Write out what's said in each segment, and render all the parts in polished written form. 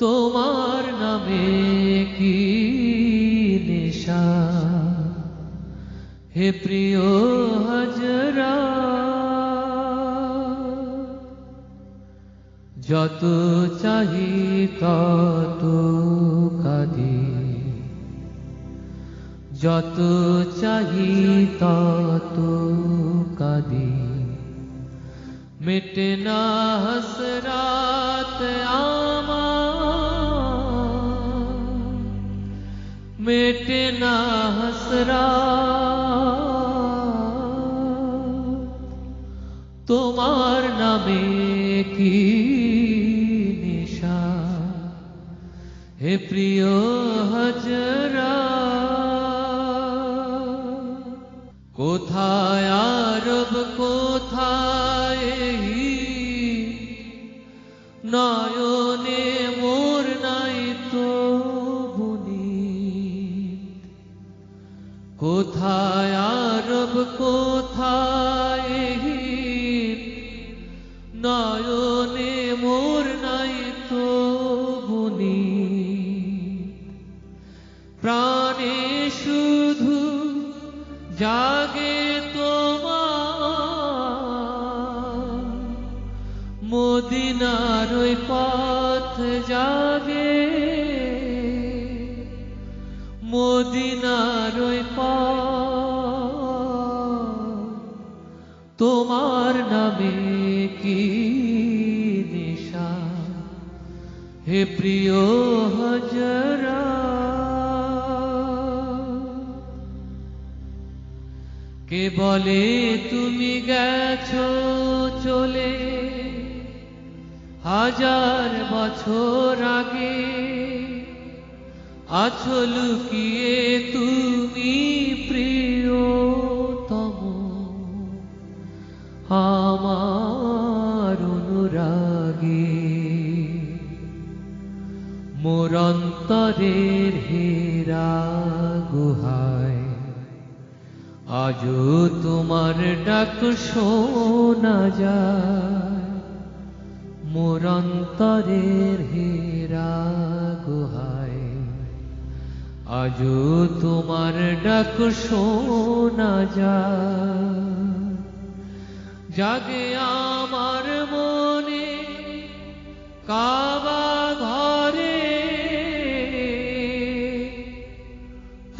তোমার নামে কি নেশা হে প্রিয় হজরা, যত চাহি তত কাঁদি, যত চাহি তত কাঁদি, মিটে না হসরাত আমার, মিটে না হসরাত। তোমার নামে কি নেশা হে প্রিয় হজরা, কোথায় আরব কোথায় নয়নে মোর নাই তো বুনিত, কোথায় আরব কোথায় নয়নে মোর নাই তো বুনিত, প্রাণে শুধু জাগে তোমার মদিনার ওই পথ জাগে, মদিনার ওই পথ। তোমার নামে কি নেশা হে প্রিয় হজরা, কে বলে তুমি গেছো চলে হাজার বছর আগে, আছো লুকিয়ে তুমি প্রিয়তম আমার অনুরাগে, মোর অন্তরের হীরা গুহায় আজও তোমার ডাক শোনা যায়, মোর অন্তরের হীরা গুহায় আজও তোমার ডাক শোনা যায়। জাগে আমার মনে কাবা ঘরে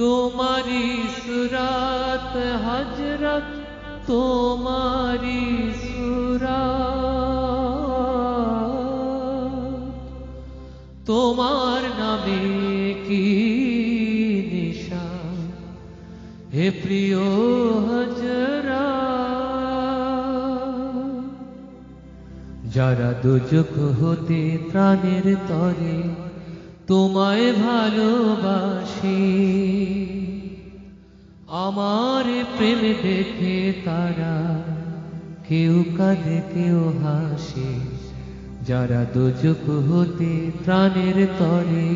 তোমারি সুরাত হজরত, তোমারি সুরাত। তোমার নামে কি নেশা হে প্রিয় হজরা, যারা দুজক হতে ত্রাণের তরে তোমায় ভালোবাসে, আমার প্রেম দেখে তারা কেউ কাঁদে কেউ হাসে, যারা দুজক হতে ত্রাণের তরে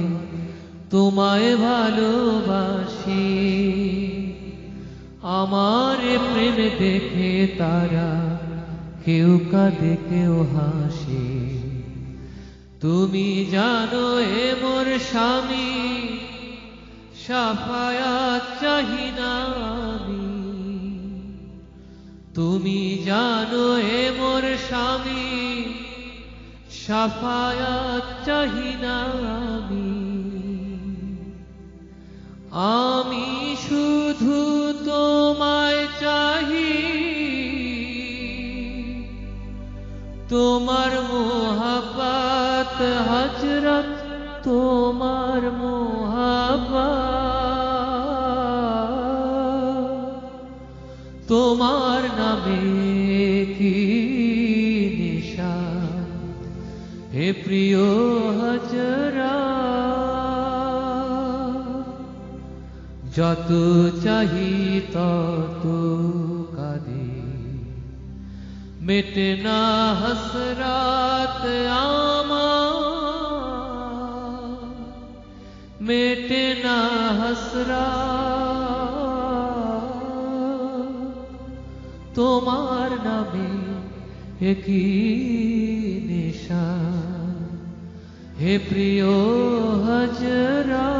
তোমায় ভালোবাসে, আমার প্রেম দেখে তারা কেউ কাঁদে কেউ হাসে। তুমি জানো এ মোর স্বামী শাফায়াত চাহি না আমি, তুমি জানো এ মোর স্বামী শাফায়াত চাহি না আমি, আমি শুধু তোমায় চাহি, তোমার মোহাব্বত হজরত, তোমার মোহাব্বত। তোমার নামে কি নেশা হে প্রিয় হজরা, যত চাহি তত কাঁদি, মিটে না হসরাত আমার, মিটে না হসরাত। তোমার নামে কি নেশা হে প্রিয় হজরত